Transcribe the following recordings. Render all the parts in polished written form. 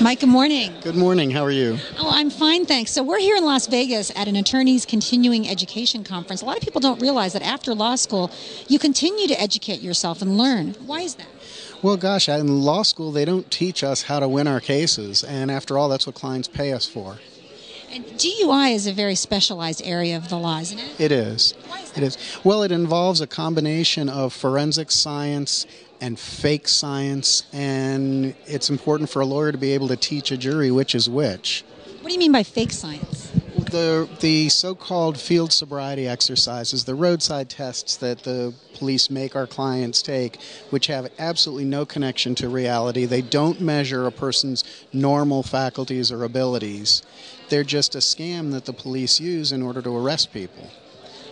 Mike, good morning. Good morning. How are you? Oh, I'm fine, thanks. So we're here in Las Vegas at an attorney's continuing education conference. A lot of people don't realize that after law school, you continue to educate yourself and learn. Why is that? Well, gosh, in law school, they don't teach us how to win our cases. And after all, that's what clients pay us for. And DUI is a very specialized area of the law, isn't it? It is. Why is that? It is. Well, it involves a combination of forensic science and fake science, and it's important for a lawyer to be able to teach a jury which is which. What do you mean by fake science? The so-called field sobriety exercises, the roadside tests that the police make our clients take, which have absolutely no connection to reality. They don't measure a person's normal faculties or abilities. They're just a scam that the police use in order to arrest people.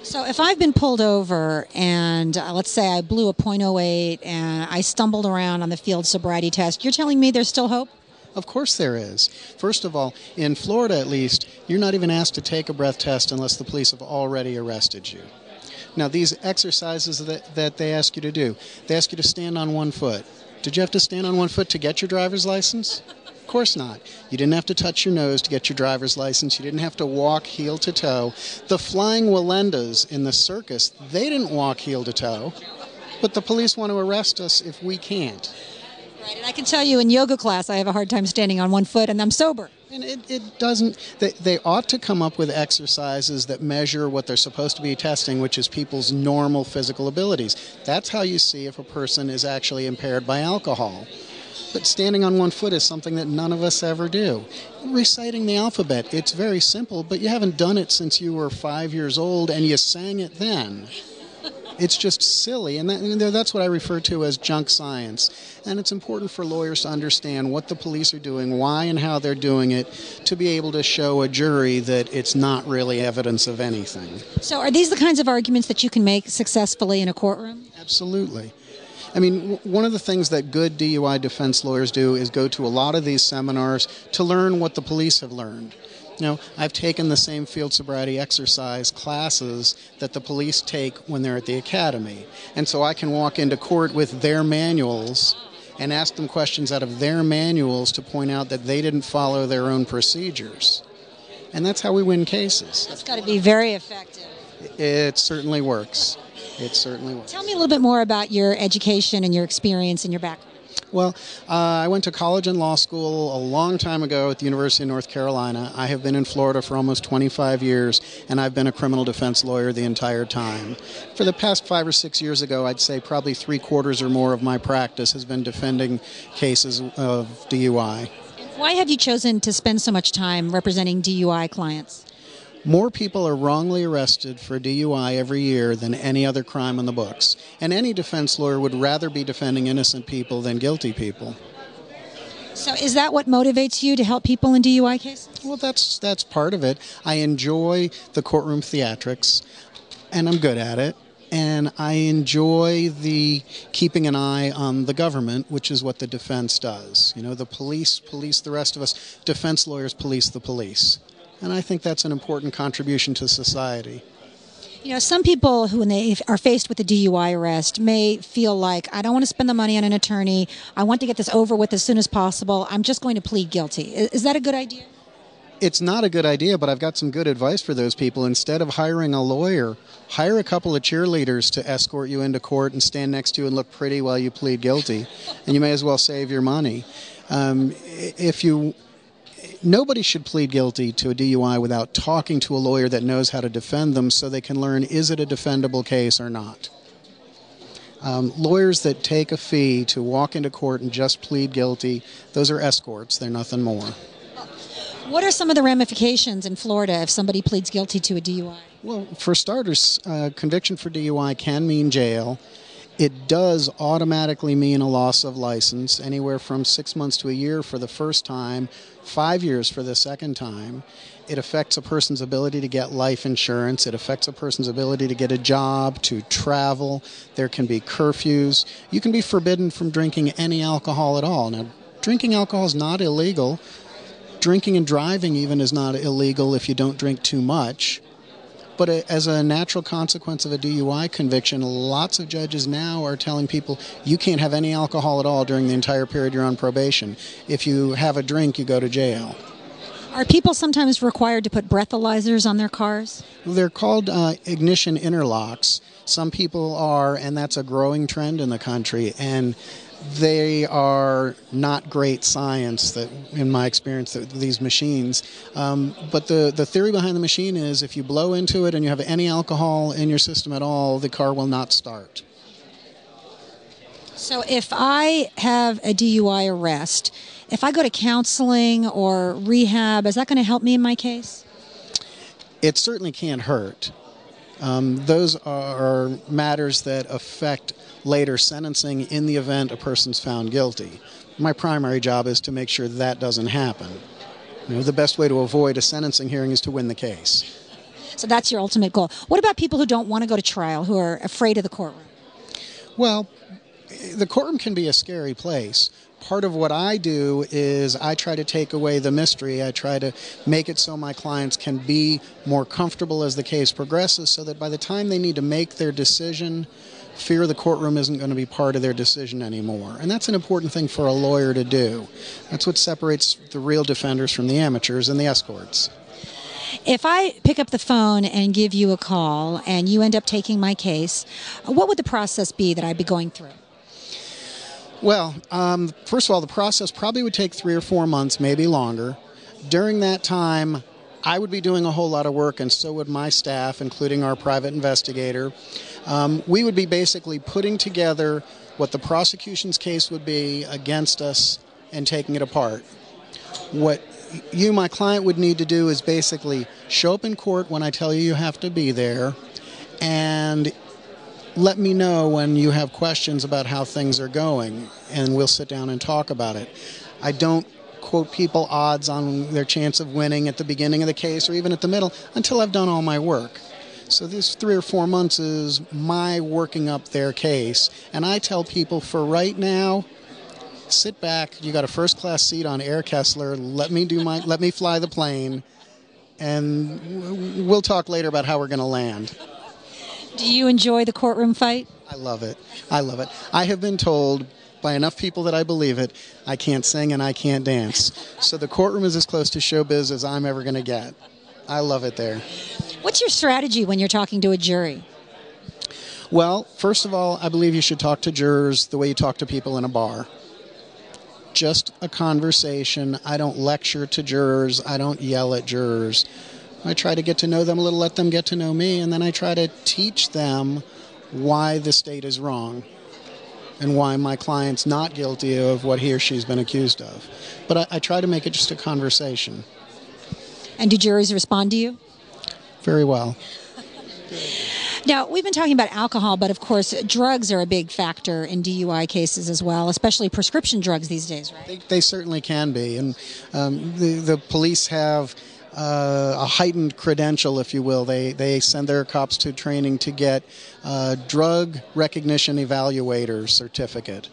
So if I've been pulled over and let's say I blew a .08 and I stumbled around on the field sobriety test, you're telling me there's still hope? Of course there is. First of all, in Florida at least, you're not even asked to take a breath test unless the police have already arrested you. Now, these exercises that they ask you to do, they ask you to stand on one foot. Did you have to stand on one foot to get your driver's license? Of course not. You didn't have to touch your nose to get your driver's license. You didn't have to walk heel to toe. The flying Walendas in the circus, they didn't walk heel to toe, but the police want to arrest us if we can't. Right, and I can tell you in yoga class I have a hard time standing on one foot and I'm sober. And it doesn't, they ought to come up with exercises that measure what they're supposed to be testing, which is people's normal physical abilities. That's how you see if a person is actually impaired by alcohol. But standing on one foot is something that none of us ever do. Reciting the alphabet, it's very simple, but you haven't done it since you were 5 years old and you sang it then. It's just silly, and that's what I refer to as junk science. And it's important for lawyers to understand what the police are doing, why and how they're doing it, to be able to show a jury that it's not really evidence of anything. So are these the kinds of arguments that you can make successfully in a courtroom? Absolutely. I mean, one of the things that good DUI defense lawyers do is go to a lot of these seminars to learn what the police have learned. You know, I've taken the same field sobriety exercise classes that the police take when they're at the academy. And so I can walk into court with their manuals and ask them questions out of their manuals to point out that they didn't follow their own procedures. And that's how we win cases. That's got to be very effective. It certainly works. It certainly works. Tell me a little bit more about your education and your experience and your background. Well, I went to college and law school a long time ago at the University of North Carolina. I have been in Florida for almost 25 years, and I've been a criminal defense lawyer the entire time. For the past 5 or 6 years ago, I'd say probably 3/4 or more of my practice has been defending cases of DUI. Why have you chosen to spend so much time representing DUI clients? More people are wrongly arrested for DUI every year than any other crime on the books. And any defense lawyer would rather be defending innocent people than guilty people. So is that what motivates you to help people in DUI cases? Well, that's part of it. I enjoy the courtroom theatrics, and I'm good at it. And I enjoy the keeping an eye on the government, which is what the defense does. You know, the police police the rest of us. Defense lawyers police the police. And I think that's an important contribution to society. You know, some people who, when they are faced with a DUI arrest, may feel like, I don't want to spend the money on an attorney. I want to get this over with as soon as possible. I'm just going to plead guilty. Is that a good idea? It's not a good idea, but I've got some good advice for those people. Instead of hiring a lawyer, hire a couple of cheerleaders to escort you into court and stand next to you and look pretty while you plead guilty. And you may as well save your money. Nobody should plead guilty to a DUI without talking to a lawyer that knows how to defend them so they can learn, is it a defendable case or not? Lawyers that take a fee to walk into court and just plead guilty, those are escorts. They're nothing more. What are some of the ramifications in Florida if somebody pleads guilty to a DUI? Well, for starters, conviction for DUI can mean jail. It does automatically mean a loss of license, anywhere from 6 months to a year for the first time, 5 years for the second time. It affects a person's ability to get life insurance. It affects a person's ability to get a job, to travel. There can be curfews. You can be forbidden from drinking any alcohol at all. Now, drinking alcohol is not illegal. Drinking and driving even is not illegal if you don't drink too much. But as a natural consequence of a DUI conviction, lots of judges now are telling people you can't have any alcohol at all during the entire period you're on probation. If you have a drink, you go to jail. Are people sometimes required to put breathalyzers on their cars? They're called ignition interlocks. Some people are, and that's a growing trend in the country. And they are not great science, that, in my experience, these machines. But the theory behind the machine is if you blow into it and you have any alcohol in your system at all, the car will not start. So if I have a DUI arrest, if I go to counseling or rehab, is that going to help me in my case? It certainly can't hurt. Those are matters that affect later sentencing in the event a person's found guilty. My primary job is to make sure that doesn't happen. The best way to avoid a sentencing hearing is to win the case. So that's your ultimate goal. What about people who don't want to go to trial, who are afraid of the courtroom? Well, the courtroom can be a scary place. Part of what I do is I try to take away the mystery. I try to make it so my clients can be more comfortable as the case progresses, so that by the time they need to make their decision, fear of the courtroom isn't going to be part of their decision anymore. And that's an important thing for a lawyer to do. That's what separates the real defenders from the amateurs and the escorts. If I pick up the phone and give you a call and you end up taking my case, what would the process be that I'd be going through? Well, first of all, the process probably would take 3 or 4 months, maybe longer. During that time, I would be doing a whole lot of work, and so would my staff, including our private investigator. We would be basically putting together what the prosecution's case would be against us and taking it apart. What you, my client, would need to do is basically show up in court when I tell you you have to be there, and let me know when you have questions about how things are going, and we'll sit down and talk about it. I don't quote people odds on their chance of winning at the beginning of the case or even at the middle until I've done all my work. So this 3 or 4 months is my working up their case, and I tell people for right now, sit back, you got a first-class seat on Air Kessler, let me fly the plane, and we'll talk later about how we're going to land. Do you enjoy the courtroom fight? I love it. I love it. I have been told by enough people that I believe it, I can't sing and I can't dance. So the courtroom is as close to showbiz as I'm ever going to get. I love it there. What's your strategy when you're talking to a jury? Well, first of all, I believe you should talk to jurors the way you talk to people in a bar. Just a conversation. I don't lecture to jurors. I don't yell at jurors. I try to get to know them a little, let them get to know me, and then I try to teach them why the state is wrong and why my client's not guilty of what he or she's been accused of. But I try to make it just a conversation. And do juries respond to you? Very well. Now, we've been talking about alcohol, but of course, drugs are a big factor in DUI cases as well, especially prescription drugs these days, right? They certainly can be. And the police have a heightened credential, if you will. They send their cops to training to get drug recognition evaluator certificate.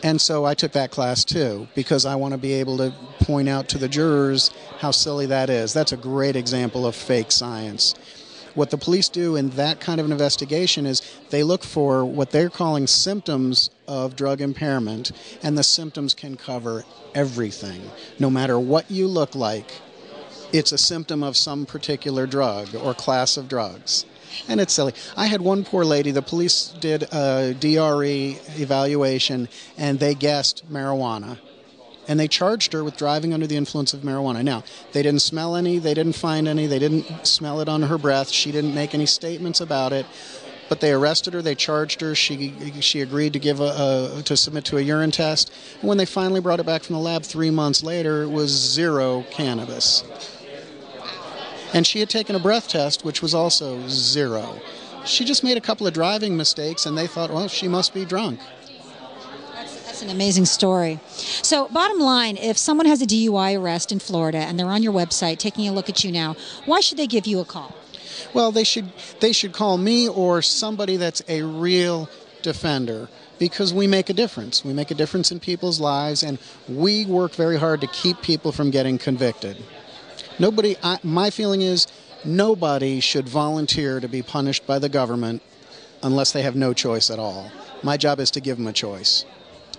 And so I took that class too, because I want to be able to point out to the jurors how silly that is. That's a great example of fake science. What the police do in that kind of an investigation is they look for what they're calling symptoms of drug impairment, and the symptoms can cover everything. No matter what you look like, it's a symptom of some particular drug or class of drugs. And it's silly. I had one poor lady, the police did a DRE evaluation, and they guessed marijuana. And they charged her with driving under the influence of marijuana. Now, they didn't smell any, they didn't find any, they didn't smell it on her breath, she didn't make any statements about it. But they arrested her, they charged her, she agreed to to submit to a urine test. And when they finally brought it back from the lab 3 months later, it was 0 cannabis. And she had taken a breath test, which was also 0. She just made a couple of driving mistakes, and they thought, well, she must be drunk. That's an amazing story. So, bottom line, if someone has a DUI arrest in Florida and they're on your website taking a look at you now, why should they give you a call? Well, they should call me or somebody that's a real defender, because we make a difference. We make a difference in people's lives, and we work very hard to keep people from getting convicted. My feeling is nobody should volunteer to be punished by the government unless they have no choice at all. My job is to give them a choice.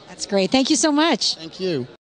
That's great. Thank you so much. Thank you.